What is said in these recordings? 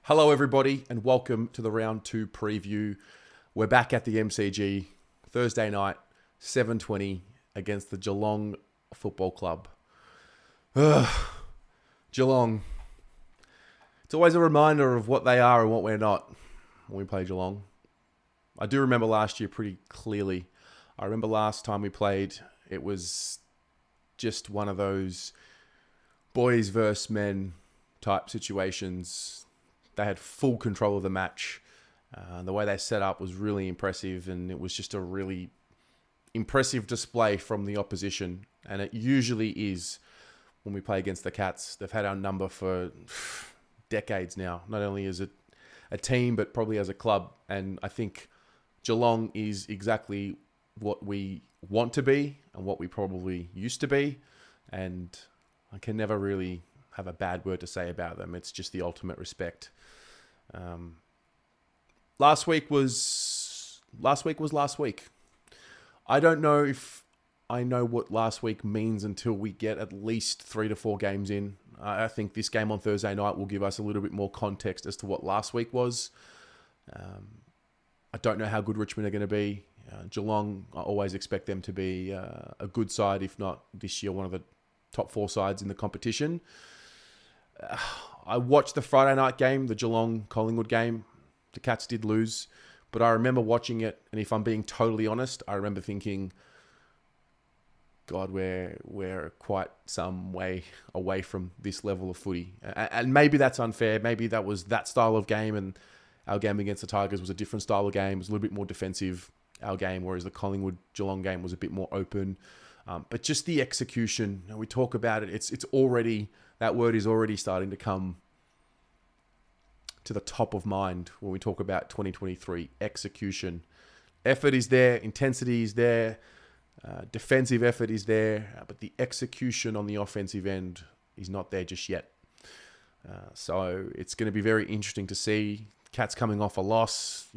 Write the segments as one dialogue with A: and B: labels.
A: Hello, everybody, and welcome to the round two preview. We're back at the MCG Thursday night, 7:20 against the Geelong Football Club. Ugh, Geelong. It's always a reminder of what they are and what we're not when we play Geelong. I do remember last year pretty clearly. I remember last time we played, it was just one of those boys versus men type situations. They had full control of the match. The way they set up was really impressive, and it was just a really impressive display from the opposition. And it usually is when we play against the Cats. They've had our number for decades now, not only as a team, but probably as a club. And I think Geelong is exactly what we want to be and what we probably used to be. And I can never really have a bad word to say about them. It's just the ultimate respect. Last week was last week. I don't know if I know what last week means until we get at least 3 to 4 games in. I think this game on Thursday night will give us a little bit more context as to what last week was. I don't know how good Richmond are going to be. Geelong, I always expect them to be a good side, if not this year, one of the top 4 sides in the competition. I watched the Friday night game, the Geelong-Collingwood game. The Cats did lose, but I remember watching it, and if I'm being totally honest, I remember thinking, God, we're quite some way away from this level of footy. And maybe that's unfair. Maybe that was that style of game, and our game against the Tigers was a different style of game. It was a little bit more defensive, our game, whereas the Collingwood-Geelong game was a bit more open. But just the execution, we talk about it, it's already... That word is already starting to come to the top of mind when we talk about 2023. Execution. Effort is there. Intensity is there. Defensive effort is there. But the execution on the offensive end is not there just yet. So it's going to be very interesting to see. Cats coming off a loss.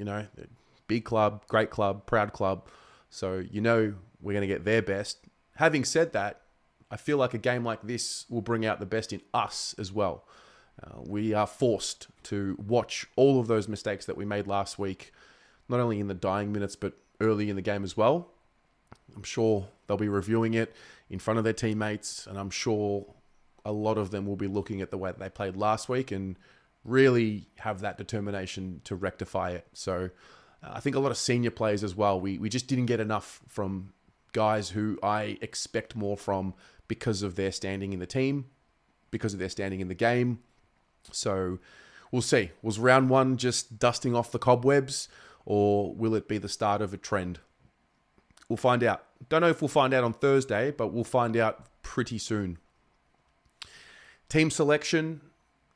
A: Big club, great club, proud club. So we're going to get their best. Having said that, I feel like a game like this will bring out the best in us as well. We are forced to watch all of those mistakes that we made last week, not only in the dying minutes, but early in the game as well. I'm sure they'll be reviewing it in front of their teammates, and I'm sure a lot of them will be looking at the way that they played last week and really have that determination to rectify it. So I think a lot of senior players as well, we just didn't get enough from guys who I expect more from because of their standing in the team, because of their standing in the game. So we'll see. Was round one just dusting off the cobwebs, or will it be the start of a trend? We'll find out. Don't know if we'll find out on Thursday, but we'll find out pretty soon. Team selection.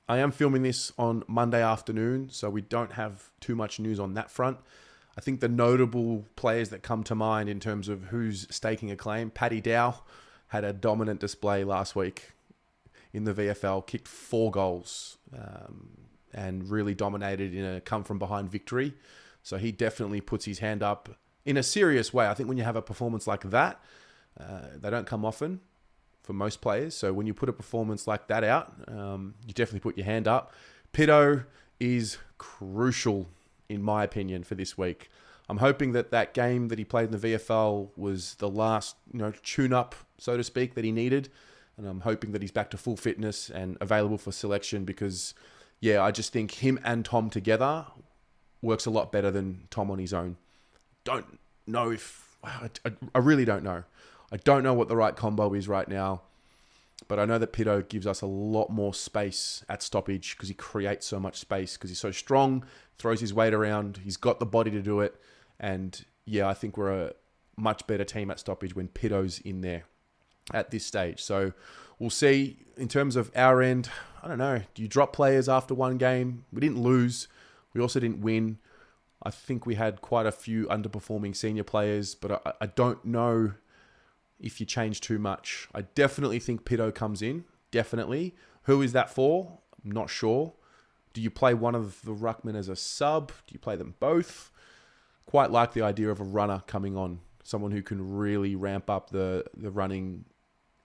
A: I am filming this on Monday afternoon, so we don't have too much news on that front. I think the notable players that come to mind in terms of who's staking a claim, Paddy Dow had a dominant display last week in the VFL, kicked 4 goals and really dominated in a come-from-behind victory. So he definitely puts his hand up in a serious way. I think when you have a performance like that, they don't come often for most players. So when you put a performance like that out, you definitely put your hand up. Pito is crucial, in my opinion, for this week. I'm hoping that game that he played in the VFL was the last, tune-up, so to speak, that he needed. And I'm hoping that he's back to full fitness and available for selection because, I just think him and Tom together works a lot better than Tom on his own. Don't know if... I really don't know. I don't know what the right combo is right now. But I know that Pito gives us a lot more space at stoppage because he creates so much space because he's so strong, throws his weight around, he's got the body to do it. And I think we're a much better team at stoppage when Pito's in there at this stage. So we'll see. In terms of our end, I don't know. Do you drop players after one game? We didn't lose. We also didn't win. I think we had quite a few underperforming senior players, but I don't know if you change too much. I definitely think Pito comes in. Definitely. Who is that for? I'm not sure. Do you play one of the ruckmen as a sub? Do you play them both? Quite like the idea of a runner coming on. Someone who can really ramp up the running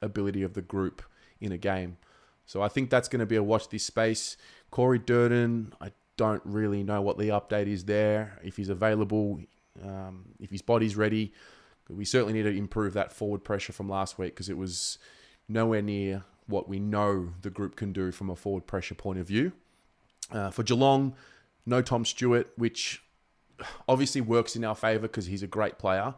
A: ability of the group in a game. So I think that's going to be a watch this space. Corey Durden, I don't really know what the update is there. If he's available, if his body's ready, we certainly need to improve that forward pressure from last week because it was nowhere near what we know the group can do from a forward pressure point of view. For Geelong, no Tom Stewart, which obviously works in our favour because he's a great player.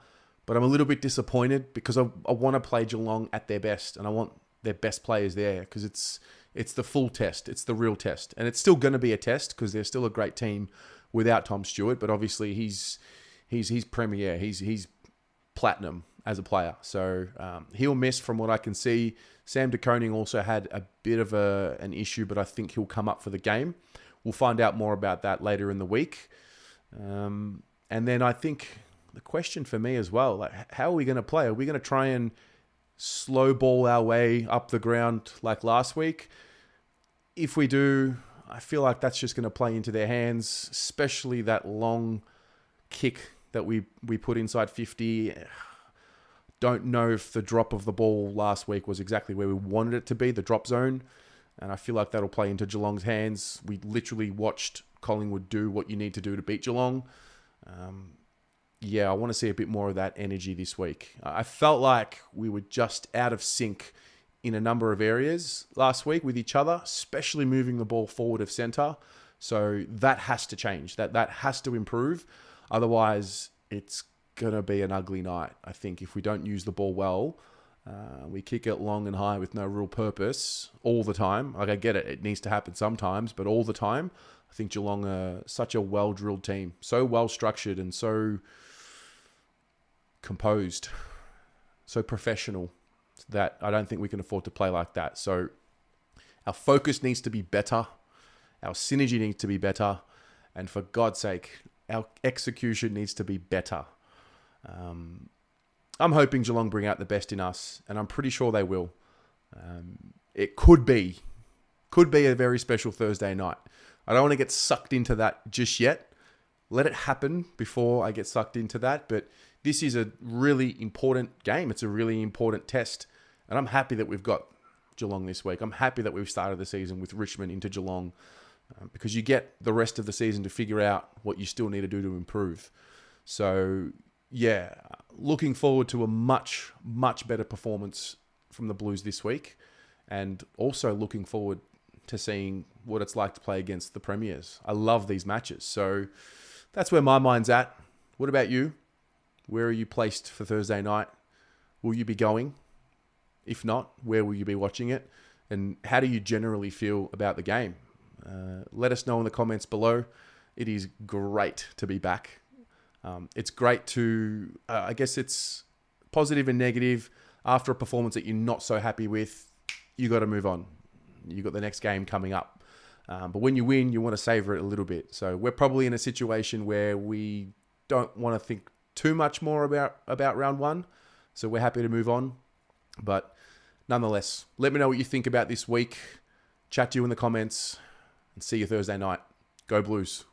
A: But I'm a little bit disappointed because I want to play Geelong at their best and I want their best players there because it's the full test. It's the real test. And it's still going to be a test because they're still a great team without Tom Stewart. But obviously he's premier. He's platinum as a player. So he'll miss from what I can see. Sam De Koning also had a bit of an issue, but I think he'll come up for the game. We'll find out more about that later in the week. And then I think the question for me as well, like how are we going to play? Are we going to try and slow ball our way up the ground like last week? If we do, I feel like that's just going to play into their hands, especially that long kick that we put inside 50. Don't know if the drop of the ball last week was exactly where we wanted it to be, the drop zone. And I feel like that'll play into Geelong's hands. We literally watched Collingwood do what you need to do to beat Geelong. I want to see a bit more of that energy this week. I felt like we were just out of sync in a number of areas last week with each other, especially moving the ball forward of centre. So that has to change. That has to improve. Otherwise, it's going to be an ugly night, I think, if we don't use the ball well. We kick it long and high with no real purpose all the time. Like, I get it. It needs to happen sometimes, but all the time, I think Geelong are such a well-drilled team, so well-structured and so composed, so professional that I don't think we can afford to play like that. So our focus needs to be better. Our synergy needs to be better. And for God's sake, our execution needs to be better. I'm hoping Geelong bring out the best in us, and I'm pretty sure they will. It could be a very special Thursday night. I don't want to get sucked into that just yet. Let it happen before I get sucked into that. But this is a really important game. It's a really important test. And I'm happy that we've got Geelong this week. I'm happy that we've started the season with Richmond into Geelong because you get the rest of the season to figure out what you still need to do to improve. So, yeah, looking forward to a much, much better performance from the Blues this week. And also looking forward to seeing what it's like to play against the Premiers. I love these matches. So that's where my mind's at. What about you? Where are you placed for Thursday night? Will you be going? If not, where will you be watching it? And how do you generally feel about the game? Let us know in the comments below. It is great to be back. It's great to, I guess it's positive and negative. After a performance that you're not so happy with, you got to move on. You got the next game coming up. But when you win, you want to savor it a little bit. So we're probably in a situation where we don't want to think too much more about round one. So we're happy to move on. But nonetheless, let me know what you think about this week. Chat to you in the comments and see you Thursday night. Go Blues.